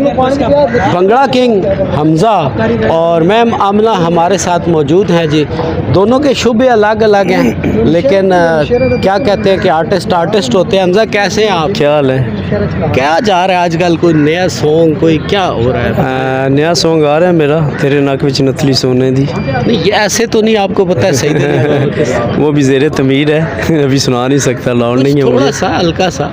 Bhangra king Hamza और ma'am आमना हमारे साथ मौजूद हैं जी। दोनों के शुभ अलग अलग हैं, लेकिन क्या कहते हैं कि आर्टिस्ट होते हैं। हमज़ा कैसे हैं आप? क्या हाल है? क्या जा रहा है आजकल? कोई नया सॉन्ग, कोई क्या हो रहा है? नया सॉन्ग आ रहा है मेरा, तेरे नक विच नथली सोने दी। नहीं, ये ऐसे तो नहीं, आपको पता है सही वो भी ज़ेरे तमीर है, अभी सुना नहीं सकता, लाउड नहीं है थोड़ा मुझे। सा हल्का सा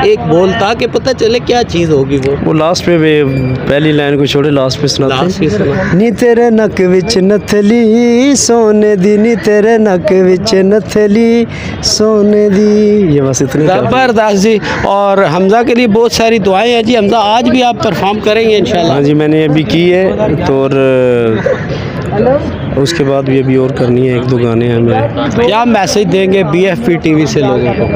एक बोल ताकि पता चले क्या चीज़ होगी। वो लास्ट पे पहली लाइन को छोड़े लास्ट पे सुनाते लास्ट पे सुना। नी तेरे नक विच नथली सोने दी, नी तेरे नक विच नथली सोने दी। ये बस इतने ज़बरदस्त जी। और हमज़ा के लिए बहुत सारी दुआएं हैं जी। हमज़ा आज भी आप परफॉर्म करेंगे इंशाल्लाह? हाँ जी, मैंने अभी की है तो उसके बाद भी अभी और करनी है, एक दो गाने हैं मेरे। क्या मैसेज देंगे BFP TV से लोगों को?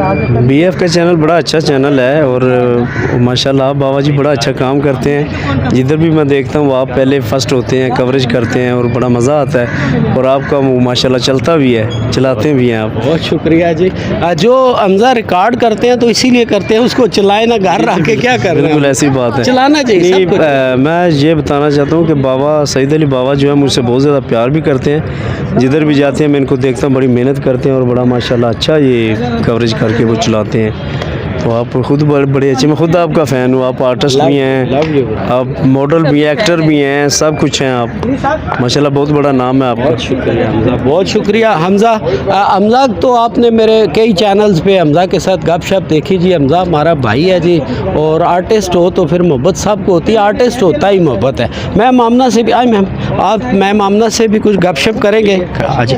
BF का चैनल बड़ा अच्छा चैनल है और माशाल्लाह बाबा जी बड़ा अच्छा काम करते हैं। जिधर भी मैं देखता हूँ आप पहले फर्स्ट होते हैं, कवरेज करते हैं और बड़ा मज़ा आता है। और आपका माशाल्लाह चलता भी है, चलाते भी हैं आप। बहुत शुक्रिया जी। जो हमज़ा रिकॉर्ड करते हैं तो इसीलिए करते हैं, उसको चलाए ना, घर रख के क्या कर रहे बिल्कुल हैं? ऐसी बात है, चलाना चाहिए नहीं, सब कुछ। मैं ये बताना चाहता हूँ कि बाबा सईद अली बाबा जो है मुझसे बहुत ज़्यादा प्यार भी करते हैं। जिधर भी जाते हैं मैं इनको देखता हूँ, बड़ी मेहनत करते हैं और बड़ा माशाल्लाह अच्छा ये कवरेज करके वो चलाते हैं। तो आप खुद बड़े अच्छे, मैं खुद आपका फ़ैन हूँ। आप आर्टिस्ट भी हैं, आप मॉडल भी हैं, एक्टर भी हैं, सब कुछ हैं आप। माशाल्लाह बहुत बड़ा नाम है आपका। बहुत शुक्रिया हमज़ा, बहुत शुक्रिया हमज़ा। हमज़ा तो आपने मेरे कई चैनल्स पे हमज़ा के साथ गपशप देखी जी। हमज़ा हमारा भाई है जी, और आर्टिस्ट हो तो फिर मोहब्बत साहब को होती है, आर्टिस्ट होता ही मोहब्बत है। मैम आमना से भी मैम आप मैम आमना से भी कुछ गपशप करेंगे आज?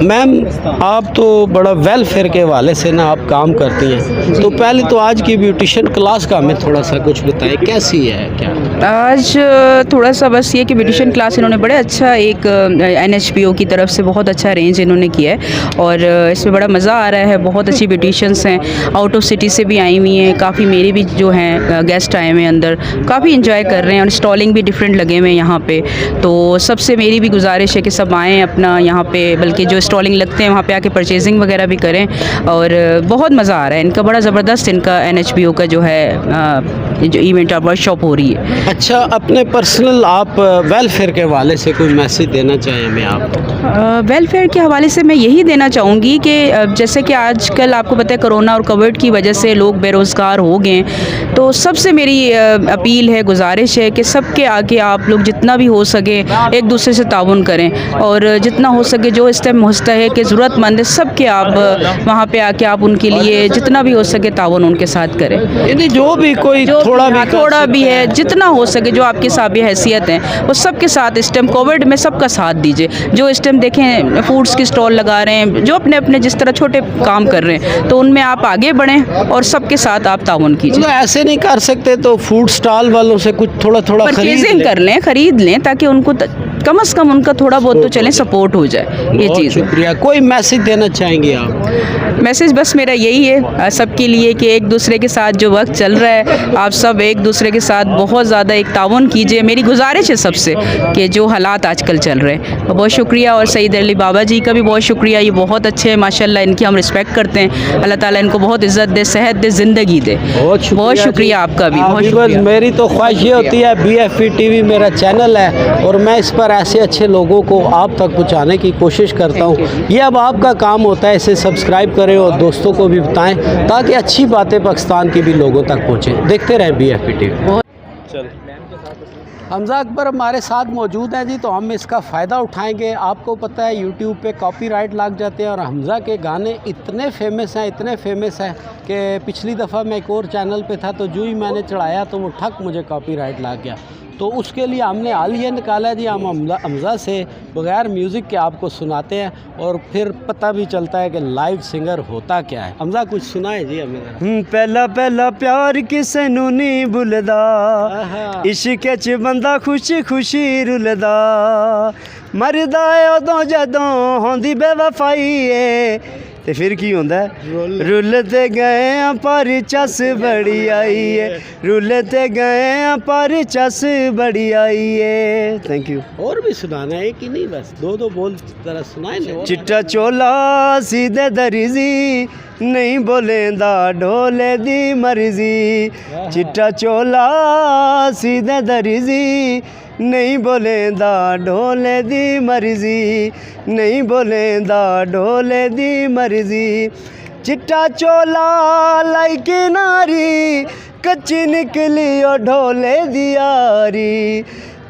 मैम आप तो बड़ा वेलफेयर के हवाले से ना आप काम करती हैं, तो पहले तो आज की ब्यूटिशियन क्लास का हमें थोड़ा सा कुछ बताएं, कैसी है क्या? आज थोड़ा सा बस ये कि ब्यूटिशियन क्लास इन्होंने बड़े अच्छा एक NHPO की तरफ से बहुत अच्छा अरेंज इन्होंने किया है और इसमें बड़ा मज़ा आ रहा है। बहुत अच्छी ब्यूटिशियंस हैं, आउट ऑफ सिटी से भी आई हुई हैं, काफ़ी मेरे भी जो हैं गेस्ट आए हुए हैं अंदर, काफ़ी इंजॉय कर रहे हैं और स्टॉलिंग भी डिफरेंट लगे हुए हैं यहाँ पे। तो सबसे मेरी भी गुजारिश है कि सब आएँ अपना यहाँ पे, बल्कि जो स्टॉलिंग लगते हैं वहाँ पे आके परचेजिंग वगैरह भी करें। और बहुत मज़ा आ रहा है, इनका बड़ा ज़बरदस्त इनका NHPO का जो है जो इवेंट वर्कशॉप हो रही है। अच्छा, अपने पर्सनल आप वेलफेयर के हवाले से कोई मैसेज देना चाहें मैं आपको? वेलफेयर के हवाले से मैं यही देना चाहूँगी कि जैसे कि आजकल आपको पता है कोरोना और कोविड की वजह से लोग बेरोज़गार हो गए, तो सबसे मेरी अपील है, गुजारिश है कि सबके आगे आप लोग जितना भी हो सके एक दूसरे से ताउन करें और जितना हो सके जो इस टाइम मुस्तहिक ज़रूरतमंद है सबके आप वहाँ पे आके आप उनके लिए जितना भी हो सके ताउन उनके साथ करें। यानी जो भी कोई थोड़ा भी है, जितना हो सके जो आपकी साबिय हैसियत है वो सबके साथ इस टाइम कोविड में सबका साथ दीजिए। जो इस टाइम देखें फूड्स की स्टॉल लगा रहे हैं, जो अपने अपने जिस तरह छोटे काम कर रहे हैं, तो उनमें आप आगे बढ़ें और सबके साथ आप ताउन कीजिए। मतलब ऐसे नहीं कर सकते तो फूड स्टॉल वालों से कुछ थोड़ा परचेजिंग कर लें, खरीद लें, ताकि उनको कम से कम उनका थोड़ा बहुत तो चलें सपोर्ट हो जाए। ये चीज़। शुक्रिया। कोई मैसेज देना चाहेंगे आप? मैसेज बस मेरा यही है सबके लिए कि एक दूसरे के साथ जो वक्त चल रहा है, आप सब एक दूसरे के साथ बहुत ज़्यादा एक ताउन कीजिए। मेरी गुजारिश है सबसे कि जो हालात आजकल चल रहे हैं। बहुत शुक्रिया, और सईद अली बाबा जी का भी बहुत शुक्रिया, ये बहुत अच्छे हैं माशाल्लाह, इनकी हम रिस्पेक्ट करते हैं। अल्लाह ताला इनको बहुत इज़्ज़त दे, सेहत दे, ज़िंदगी दे। बहुत शुक्रिया आपका भी, बहुत शुक्रिया। मेरी तो ख्वाहिश ये होती है, BFP TV मेरा चैनल है और मैं इस पर ऐसे अच्छे लोगों को आप तक पहुँचाने की कोशिश करता हूँ। ये अब आपका काम होता है, इसे सब्सक्राइब करें और दोस्तों को भी बताएं ताकि अच्छी बातें पाकिस्तान के भी लोगों तक पहुँचें। देखते रहें BFP TV। हमज़ा अकबर हमारे साथ मौजूद हैं जी, तो हम इसका फ़ायदा उठाएंगे। आपको पता है YouTube पे कॉपीराइट लग जाते हैं और हमज़ा के गाने इतने फेमस हैं कि पिछली दफ़ा मैं एक और चैनल पे था, तो जो ही मैंने चढ़ाया तो वो ठक मुझे कॉपीराइट लग गया। तो उसके लिए हमने हाल ये निकाला जी, हम हमज़ा से बग़ैर म्यूज़िक के आपको सुनाते हैं और फिर पता भी चलता है कि लाइव सिंगर होता क्या है। हमज़ा कुछ सुनाए जी हमें। पहला पहला प्यार किसे नू नहीं भुलदा, इश्क च बंदा खुशी खुशी रुलदा, मरदा है उदों जदों होंदी बेवफाई है, तो फिर की होंदा है रुलते गए हैं पर चस बड़ी आई है, रुलते गए हैं पर चस बड़ी आई है। Thank you. और भी सुनाना है, एक ही नहीं, बस दो दो बोल जरा सुनाए ना। चिट्टा चोला सीधे दरिजी नहीं बोलेंदा ढोले दी मर्जी, चिट्टा चोला सीधे दरिजी नहीं बोलेंदा ढोले दी मर्जी, नहीं बोलेंदा ढोले दी मर्जी। चिट्टा चोला लाई किनारी कच्ची निकली ओ ढोले दी यारी,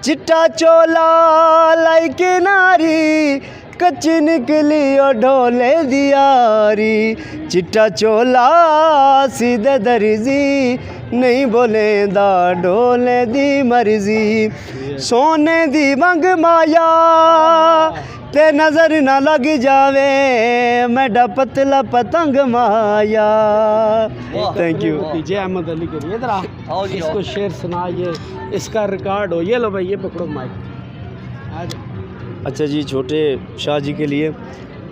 चिट्टा चोला लाई किनारी कच्ची निकली ओ ढोले दी यारी, चिट्टा चोला सीधे दर्जी नहीं बोलेंदा ढोले दी मर्जी। सोने दी मंग माया ते नज़र ना लग जावे मैडा पतला पतंग माया। Thank you. जय अहमद अली करिए इधर आओ, इसको शेर सुनाइए, इसका रिकॉर्ड हो। ये लो भाई, ये पकड़ो माइक। अच्छा जी, छोटे शाह जी के लिए।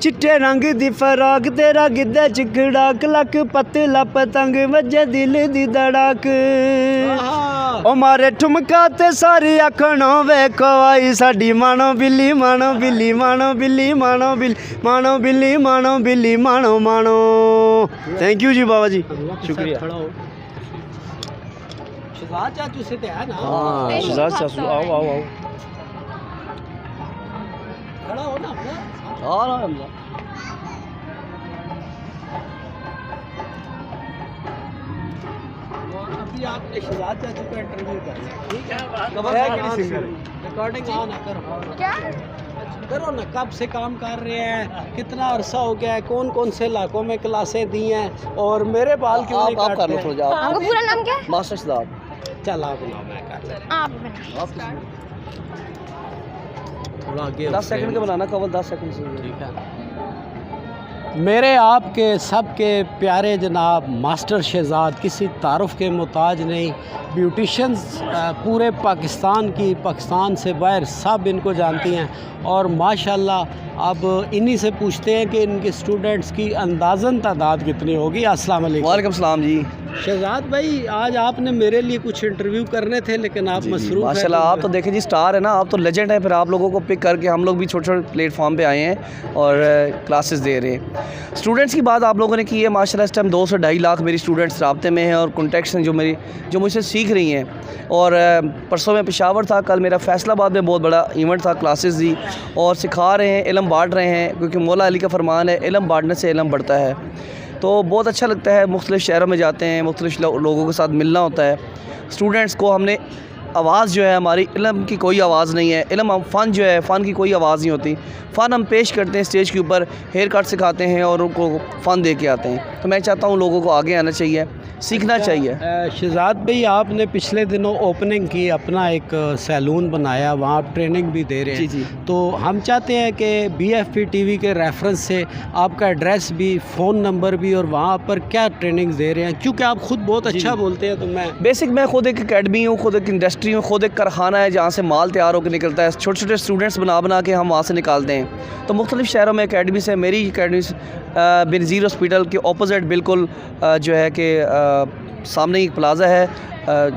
चिट्टे रंग दी फराक तेरा गिद्दा चिखड़ा कलक पतला पतंग वजे दिल दी धड़क, ओ मारे ठुमका ते सारी आखणो वेखो आई साडी मानो बिल्ली मानो बिल्ली मानो बिल्ली मानो बिल्ली मानो बिल्ली मानो बिल्ली मानो मानो। थैंक यू जी बाबा जी, शुक्रिया। शहजाद चाचू से तो है ना? हाँ शहजाद चाचू, आओ आओ आओ, खड़ा हो ना अपना। अभी आपने शहजाद चाचू का इंटरव्यू करना है, ठीक है? रिकॉर्डिंग ऑन है, करो क्या करो ना। कब से काम कर रहे हैं, कितना अरसा हो गया है, कौन कौन से इलाकों में क्लासें दी हैं, और मेरे बाल क्यों नहीं काटते? आपका पूरा नाम क्या है? मास्टर शहजाद। चल आप बुलाओ, मैं कर लेता आप हूं। थोड़ा आगे 10 सेकंड का बनाना, केवल 10 सेकंड से। ठीक है। मेरे आपके सबके प्यारे जनाब मास्टर शहजाद किसी तारुफ के मोहताज नहीं, ब्यूटिशंस पूरे पाकिस्तान की, पाकिस्तान से बाहर सब इनको जानती हैं। और माशाल्लाह अब इन्हीं से पूछते हैं कि इनके स्टूडेंट्स की अंदाज़न तादाद कितनी होगी। अस्सलाम वालेकुम। वालेकुम सलाम जी। शहजाद भाई, आज आपने मेरे लिए कुछ इंटरव्यू करने थे, लेकिन आप मसरूफ़ हैं। माशाल्लाह, आप तो देखें जी स्टार है ना, आप तो लेजेंड है। फिर आप लोगों को पिक करके हम लोग भी छोटे छोटे प्लेटफॉर्म पे आए हैं और क्लासेस दे रहे हैं। स्टूडेंट्स की बात आप लोगों ने की है माशाल्लाह। इस टाइम 2 से 2.5 लाख मेरी स्टूडेंट्स राब्ते में हैं और कॉन्टैक्ट्स हैं जो मुझसे सीख रही हैं। और परसों में पेशावर था, कल मेरा फैसलाबाद में बहुत बड़ा इवेंट था, क्लासेस दी और सिखा रहे हैं, इल्म बांट रहे हैं, क्योंकि मौला अली का फरमान है इल्म बांटने से इल्म बढ़ता है। तो बहुत अच्छा लगता है, मुख्तलिफ़ शहरों में जाते हैं, मुख्तलिफ़ लोगों के साथ मिलना होता है। स्टूडेंट्स को हमने आवाज़ जो है हमारी, इल्म की कोई आवाज़ नहीं है, इल्म फ़न जो है, फ़न की कोई आवाज़ नहीं होती। फ़न हम पेश करते हैं स्टेज के ऊपर, हेयर कट सिखाते हैं और उनको फ़न दे के आते हैं। तो मैं चाहता हूँ लोगों को आगे आना चाहिए, सीखना चाहिए। शहजाद भाई, आपने पिछले दिनों ओपनिंग की, अपना एक सैलून बनाया, वहाँ आप ट्रेनिंग भी दे रहे हैं। जी। तो हम चाहते हैं कि BFP TV के रेफरेंस से आपका एड्रेस भी, फ़ोन नंबर भी, और वहाँ पर क्या ट्रेनिंग दे रहे हैं, क्योंकि आप ख़ुद बहुत अच्छा बोलते हैं। तो मैं खुद एक अकेडमी हूँ, खुद एक इंडस्ट्री हूँ, खुद एक कारखाना है जहाँ से माल तैयार होकर निकलता है। छोटे छोटे स्टूडेंट्स बना के हम वहाँ से निकालते हैं। तो मुख्तलिफ़ शहरों में अकेडमीज़ है। मेरी अकेडमी बेनज़ीर हॉस्पिटल के ऑपोजिट बिल्कुल जो है कि सामने एक प्लाज़ा है,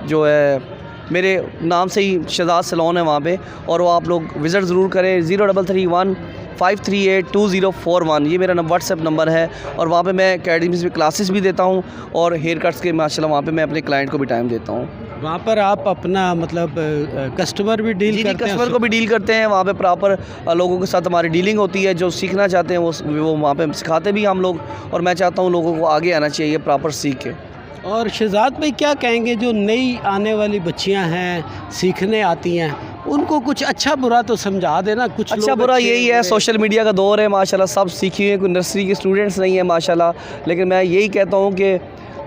जो है मेरे नाम से ही शहजाद सैलून है वहाँ पे, और वो आप लोग विज़िट ज़रूर करें। 0315382041 ये मेरा व्हाट्सएप नंबर है। और वहाँ पे मैं अकेडमीज़ में क्लासेस भी देता हूँ और हेयर कट्स के माशाल्लाह वहाँ पे मैं अपने क्लाइंट को भी टाइम देता हूँ। वहाँ पर आप अपना मतलब कस्टमर भी डील करते हैं? कस्टमर को भी डील करते हैं वहाँ पे, प्रॉपर लोगों के साथ हमारी डीलिंग होती है। जो सीखना चाहते हैं वो वहाँ पे सिखाते भी हम लोग, और मैं चाहता हूँ लोगों को आगे आना चाहिए प्रॉपर सीख के। और शहजाद भाई, क्या कहेंगे जो नई आने वाली बच्चियां हैं, सीखने आती हैं, उनको कुछ अच्छा बुरा तो समझा देना। कुछ अच्छा बुरा यही है, सोशल मीडिया का दौर है माशाल्लाह, सब सीखे हुए, कोई नर्सरी के स्टूडेंट्स नहीं है माशाल्लाह। लेकिन मैं यही कहता हूँ कि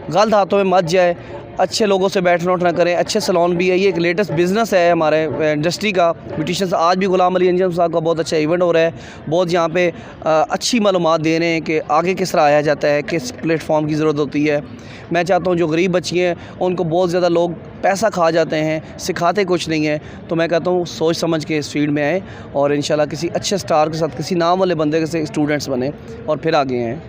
गलत हाथों में मत जाए, अच्छे लोगों से बैठना उठना करें। अच्छे सैलून भी है, ये एक लेटेस्ट बिज़नेस है हमारे इंडस्ट्री का, ब्यूटिशियंस। आज भी गुलाम अली अंजम साहब का बहुत अच्छा इवेंट हो रहा है, बहुत यहाँ पे अच्छी मालूमात दे रहे हैं कि आगे किस तरह आया जाता है, किस प्लेटफॉर्म की ज़रूरत होती है। मैं चाहता हूँ जो गरीब बच्ची हैं उनको बहुत ज़्यादा लोग पैसा खा जाते हैं, सिखाते कुछ नहीं है। तो मैं कहता हूँ सोच समझ के इस फील्ड में आए और इंशाल्लाह किसी अच्छे स्टार के साथ, किसी नाम वाले बंदे के से स्टूडेंट्स बने और फिर आगे आएँ।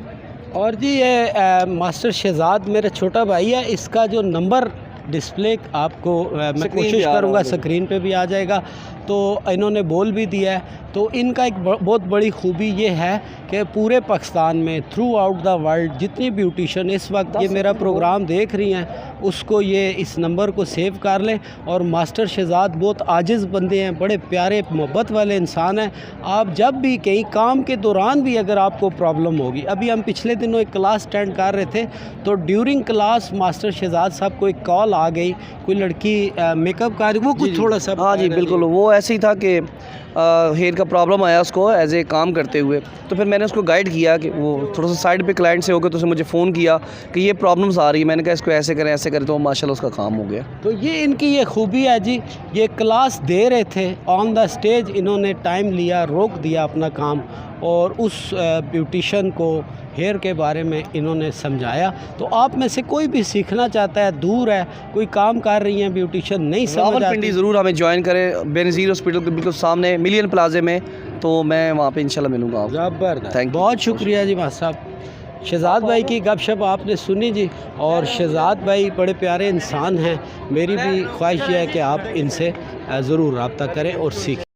और जी ये मास्टर शहजाद मेरा छोटा भाई है, इसका जो नंबर डिस्प्ले आपको मैं कोशिश करूँगा स्क्रीन पे भी आ जाएगा, तो इन्होंने बोल भी दिया है। तो इनका एक बहुत बड़ी खूबी ये है कि पूरे पाकिस्तान में थ्रू आउट द वर्ल्ड जितनी ब्यूटिशियन इस वक्त ये मेरा प्रोग्राम देख रही हैं, उसको ये इस नंबर को सेव कर लें। और मास्टर शहजाद बहुत आजिज़ बंदे हैं, बड़े प्यारे मोहब्बत वाले इंसान हैं। आप जब भी कहीं काम के दौरान भी अगर आपको प्रॉब्लम होगी, अभी हम पिछले दिनों एक क्लास अटेंड कर रहे थे, तो ड्यूरिंग क्लास मास्टर शहजाद साहब को एक कॉल आ गई, कोई लड़की मेकअप कर रही, वो कुछ थोड़ा सा हाँ जी बिल्कुल, वो ऐसे ही था कि हेयर का प्रॉब्लम आया उसको एज ए काम करते हुए, तो फिर मैंने उसको गाइड किया कि वो थोड़ा सा साइड पे क्लाइंट से हो गया, तो उसने मुझे फ़ोन किया कि ये प्रॉब्लम्स आ रही है। मैंने कहा इसको ऐसे करें, तो माशाल्लाह उसका काम हो गया। तो ये इनकी ये खूबी है जी, ये क्लास दे रहे थे ऑन द स्टेज, इन्होंने टाइम लिया, रोक दिया अपना काम और उस ब्यूटिशन को हेयर के बारे में इन्होंने समझाया। तो आप में से कोई भी सीखना चाहता है, दूर है, कोई काम कर रही हैं ब्यूटिशन नहीं समझ रावलपिंडी आती, ज़रूर हमें ज्वाइन करें, बेनज़ीर हॉस्पिटल के बिल्कुल सामने मिलियन प्लाजे में, तो मैं वहाँ पे इंशाल्लाह मिलूँगा आपको। ज़बरदस्त, Thank you. बहुत शुक्रिया जी मास्टर साहब। शहजाद भाई की गपशप आपने सुनी जी, और शहजाद भाई बड़े प्यारे इंसान हैं। मेरी भी ख्वाहिश ये है कि आप इनसे ज़रूर रब्ता करें और सीखें।